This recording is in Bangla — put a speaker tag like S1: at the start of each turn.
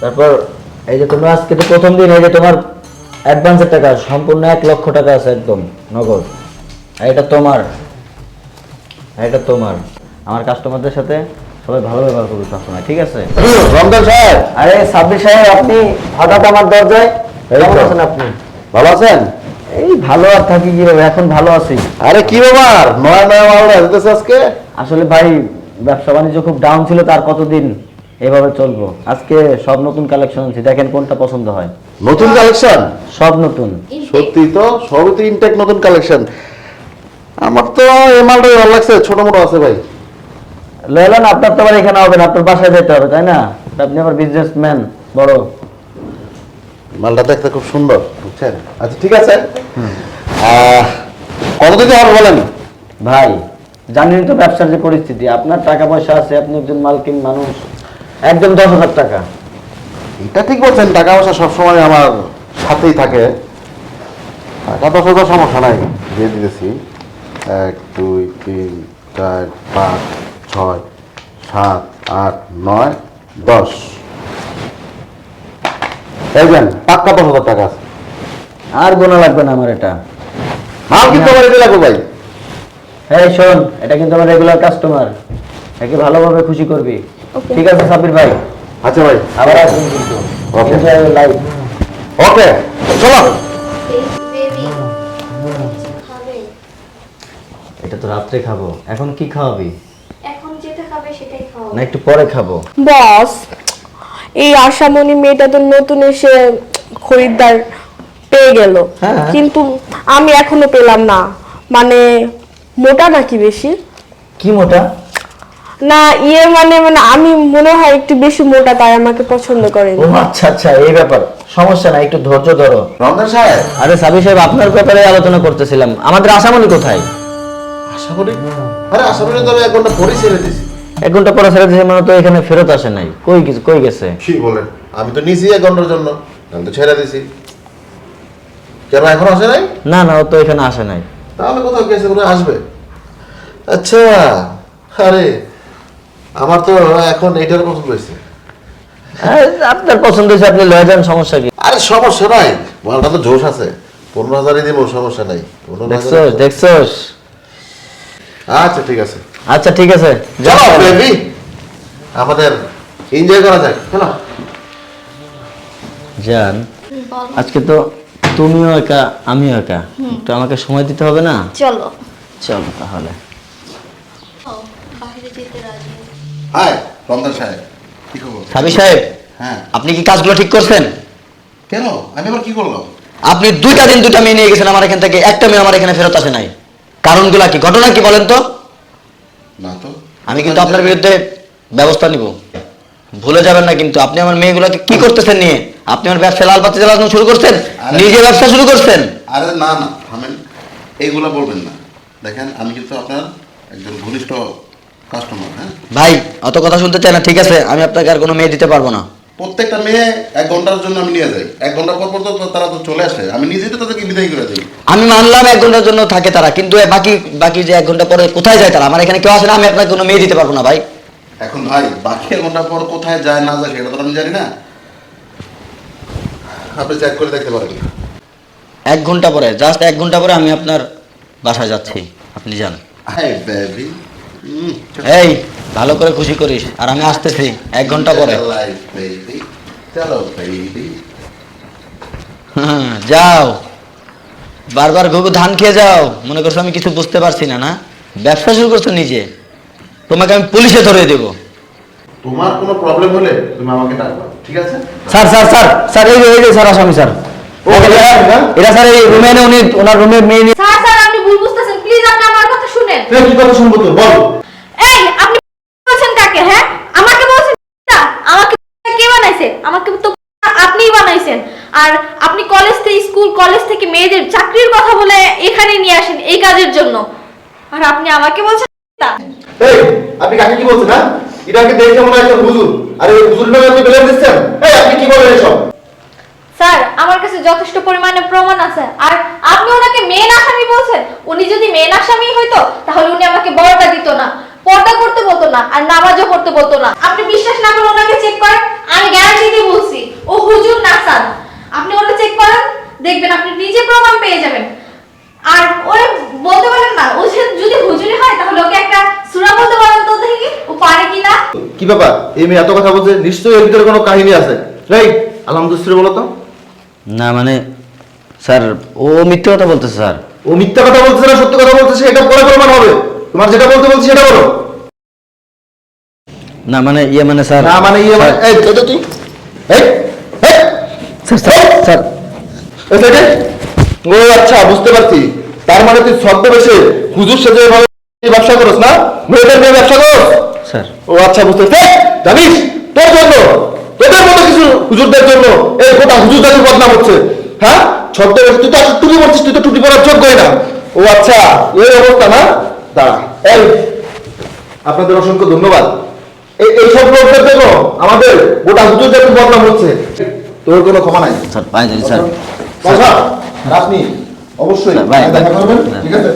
S1: তারপর এই যে তোমরা আজকে তো প্রথম দিন, এই যে তোমার অ্যাডভান্সের টাকা সম্পূর্ণ 1,00,000 টাকা আছে একদম নগদ। আর এটা তোমার, আমার কাস্টমারদের সাথে সবাই ভালো ব্যবহার করবে সবসময়, ঠিক আছে?
S2: রমজান সাহেব,
S1: আরে সাব্বির সাহেব, আপনি হঠাৎ আমার দরজায়, কেমন আছেন আপনি?
S2: ভালো আছেন?
S1: এই ভালো আর থাকি কিভাবে, এখন ভালো আছি।
S2: আরে কি ব্যাপার, নয়া নয়া মাল আসতেছে আজকে?
S1: আসলে ভাই ব্যবসা বাণিজ্য খুব ডাউন ছিল, তার কতদিন এভাবে চলবো। আজকে সব নতুন কালেকশন আছে, দেখেন কোনটা পছন্দ হয়।
S2: নতুন কালেকশন?
S1: সব নতুন।
S2: সত্যি তো, সবই তো ইনটেক নতুন কালেকশন। আমার তো এই মালটাই ভালো লাগছে, ছোট মোটো আছে ভাই।
S1: লইলেন, আপনার তো আবার এখানে হবে না, আপনার বাসায় যেতে হবে, তাই না? আপনি আবার বিজনেসম্যান বড়।
S2: মালটা দেখতে খুব সুন্দর, বুঝছেন? আচ্ছা ঠিক আছে, কত দিতে হবে বলেন?
S1: ভাই জানেন তো ব্যবসার যে পরিস্থিতি, আপনার টাকা পয়সা আছে, আপনি একজন মালকিন মানুষ, একদম 10,000 টাকা।
S2: এটা ঠিক বলছেন, টাকা পয়সা সবসময় আমার সাথেই থাকে। টাকা 10,000 সমস্যা নাই, দিয়ে দিতেছি। 1 2 3 4 5 6 7 8 9 10। এই যান, পাক্কা 10,000 টাকা আছে।
S1: আর গোনা লাগবে না আমার এটা।
S2: মাল কিন্তু আমার এটা লাগবে ভাই।
S1: হ্যাঁ শোন, এটা কিন্তু আমার রেগুলার কাস্টমার, একে ভালোভাবে খুশি করবি।
S3: Okay.
S1: ঠিক আছে সাব্বির ভাই,
S2: আচ্ছা ভাই,
S1: আবার আসবেন কিন্তু।
S2: Okay.
S1: Enjoy your life.
S2: Okay চলো।
S1: এটা তো রাত্রে খাবো, এখন কি খাওয়াবি?
S3: এখন যেটা খাবে সেটাই খাও।
S1: না একটু পরে খাবো?
S4: বস, এই আশামণি মেয়েটা তো নতুন এসে খরিদ্দার পেয়ে গেল,
S1: হ্যাঁ।
S4: কিন্তু আমি এখনো পেলাম না। মানে মোটা নাকি বেশি?
S1: কি মোটা?
S4: না ইয়ে মানে মানে আমি মনে হয় একটু বেশি মোটা, তাই আমাকে পছন্দ করেন।
S1: ও আচ্ছা আচ্ছা, এই ব্যাপার, সমস্যা না, একটু ধৈর্য ধরো।
S2: রমজান সাহেব,
S1: আরে সাবির সাহেব, আপনার ব্যাপারে আলোচনা করতেছিলাম। আমাদের আশামণি কোথায়?
S2: আশা করি, আরে আশা করি তো 1 ঘন্টা পরে ছেড়ে দিছি।
S1: 1 ঘন্টা পরে ছেড়ে দিয়েছে মানে তো এখানে ফেরত আসে নাই। কই গেছে?
S2: কি বলেন, আমি তো নিছি 1 ঘন্টার জন্য, আমি তো ছেড়ে দিছি। কেন এখন আসে নাই?
S1: না না, ও তো এখানে আসে নাই।
S2: তাহলে কোথাও গেছে, বলে আসবে। আচ্ছা, আরে আমার তো এখন এইটার পছন্দ হয়েছে।
S1: আপনার পছন্দ হয়েছে, আপনি লয়ে যান, সমস্যা কি?
S2: আরে সমস্যা নাই, মালটা তো জোশ আছে। 15,000 দিব, সমস্যা নাই। 15,000
S1: দেখছোস?
S2: আচ্ছা ঠিক আছে,
S1: আচ্ছা ঠিক আছে,
S2: চলো
S1: যাও।
S2: বেবি, আমাদের এনজয় করা যাক, চলো।
S1: জান,
S3: বলো।
S1: আজকে তো তুমিও একা আমিও একা, তো আমাকে সময় দিতে হবে না?
S3: চলো।
S1: চলো তাহলে।
S3: বাইরে যেতে রাজি।
S2: হাই রমজান সাহেব, কি খবর?
S1: সাবি সাহেব,
S2: হ্যাঁ,
S1: আপনি কি কাজগুলো ঠিক করছেন?
S2: কেন আমি আবার কি করলাম?
S1: আপনি 2টা দিন 2টা মেয়ে নিয়ে গেছেন আমার এখান থেকে, একটা মেয়ে আমার এখানে ফেরত আসে নাই। কারণগুলা কি, ঘটনা কি বলেন তো?
S2: না তো,
S1: আমি কিন্তু আপনার বিরুদ্ধে ব্যবস্থা নিব, ভুলে যাবেন না কিন্তু। আপনি আমার মেয়েগুলোকে কি করতেছেন নিয়ে? আপনি আমার ব্যবসা লাল বাতি জ্বালানো শুরু করছেন, নিজে ব্যবসা শুরু করছেন।
S2: আরে না না থামেন, এইগুলা বলবেন না। দেখেন আমি কিন্তু আপনার একজন ঘনিষ্ঠ কাস্টমার। হ্যাঁ
S1: ভাই, অত কথা শুনতে চাই না, ঠিক আছে? আমি আপনাকে আর কোনো মেয়ে দিতে পারবো না।
S2: প্রত্যেকটা মেয়ে 1 ঘন্টার জন্য আমি নিয়ে যাই, 1 ঘন্টা পর পর তো তারা তো চলে আসে, আমি নিজেই তো তাদেরকে বিদায় করে দিই।
S1: আমি মানলাম 1 ঘন্টার জন্য থাকে তারা, কিন্তু বাকি বাকি যে 1 ঘন্টা পরে কোথায় যায় তারা? আমার এখানে কেউ আসে না, আমি আপনাকে কোনো মেয়ে দিতে পারবো না ভাই।
S2: এখন ভাই বাকি 1 ঘন্টা পর কোথায় যায় না যায় সেটা তো আমি জানি না, আপনি চেক করে দেখতে পারেন।
S1: 1 ঘন্টা পরে, জাস্ট 1 ঘন্টা পরে আমি আপনার বাসায় যাচ্ছি, আপনি যান।
S2: হাই বেবি,
S1: এই ভালো করে খুশি করিস, আর আমি আসতেছি 1 ঘন্টা পরে।
S2: চলো বেবি,
S1: যাও, বারবার ঘুঘু ধান খেয়ে যাও, মনে করছো আমি কিছু বুঝতে পারছি না? না, ব্যবসা শুরু করছো নিজে, তোমাকে আমি পুলিশে ধরে দেব।
S2: তোমার কোনো প্রবলেম হলে তুমি আমাকে ডাকবা, ঠিক আছে?
S1: স্যার স্যার স্যার স্যার, এই যে স্যার আসামি স্যার, এটা স্যার এই রুমে এনে উনি ওনার রুমে মেয়ে নিয়ে।
S3: স্যার স্যার আপনি ভুল বুঝতেছেন, প্লিজ আপনি আমার কথা শুনেন।
S2: কি কথা শুনবো তো বল।
S3: এই আপনি বলছেন কাকে? হ্যাঁ আমাকে বলছেন? আমাকে কে বানাইছে? আমাকে তো আপনিই বানাইছেন। আর আপনি কলেজ থেকে মেয়েদের চাকরির কথা বলে এখানে নিয়ে আসেন এই কাজের জন্য, আর আপনি আমাকে বলছেন?
S2: এই আপনি কাকে কি বলছেন? না এটাকে দেখে মনে হয় একটা হুজুর, আর এই হুজুরটাকে আপনি বেলে দিচ্ছেন। এই আপনি কি বলেন এসব?
S3: স্যার আমার কাছে যথেষ্ট পরিমাণে প্রমাণ আছে, আর আপনি ওনাকে মেন আসামি বলছেন। উনি যদি মেন আসামি হইতো তাহলে উনি আমাকে বড়টা দিত না, পর্দা করতে বলতো না, আর নামাজও করতে বলতো না। আপনি বিশ্বাস না করে ওনাকে চেক করেন, আমি গ্যারান্টি দিয়ে বলছি। দেখবেন আপনি নিজে প্রমাণ পেয়ে যাবেন। আর ওরে বলতে পারেন না, ও যদি হুজুরি হয় তাহলে ওকে একটা সূরা বলতে পারেন তো দেখি ও পারে কিনা।
S5: কি ব্যাপার, এই মেয়ে এত কথা বলছে, নিশ্চয়ই এর ভিতরে কোনো কাহিনী আছে। রাইট, আলহামদুলিল্লাহ বলো তো।
S1: না মানে স্যার ও মিথ্যে কথা বলতেছে স্যার।
S5: ও মিথ্যা কথা বলতেছে না সত্যি কথা বলতেছে এটা পরে প্রমাণ হবে। তোমার যেটা বলতে বলছি সেটা বলো।
S1: না মানে ইয়ে মানে স্যার,
S5: না মানে ইয়ে মানে এই এটা তুই এই এই
S1: স্যার স্যার স্যার
S5: এই সাইডে। ও আচ্ছা, বুঝতে পারছি। তার মানে তুই ছদ্মবেশে হুজুর সেজে এভাবে ব্যবসা করস না, মেয়েদের নিয়ে ব্যবসা করস।
S1: স্যার
S5: ও আচ্ছা, বুঝতে পারছি। জানিস তোর জন্য, তোদের মতো কিছু হুজুরদের জন্য এই গোটা হুজুর জাতির বদনাম হচ্ছে। হ্যাঁ, ছদ্মবেশ, তুই তো টুপি পরছিস, তুই তো টুপি পরার যোগ্যই না। ও আচ্ছা, এই অবস্থা না। দাঁড়া, এই আপনাদের অসংখ্য ধন্যবাদ। এইসব লোকদের জন্য আমাদের গোটা হুজুর জাতির বদনাম হচ্ছে। তোর কোনো ক্ষমা নাই
S1: স্যার পায়ে ধরি স্যার।
S5: বাবা, আপনি অবশ্যই
S1: ভাই,
S5: দেখা করবেন,
S1: ভাই।
S5: ঠিক আছে?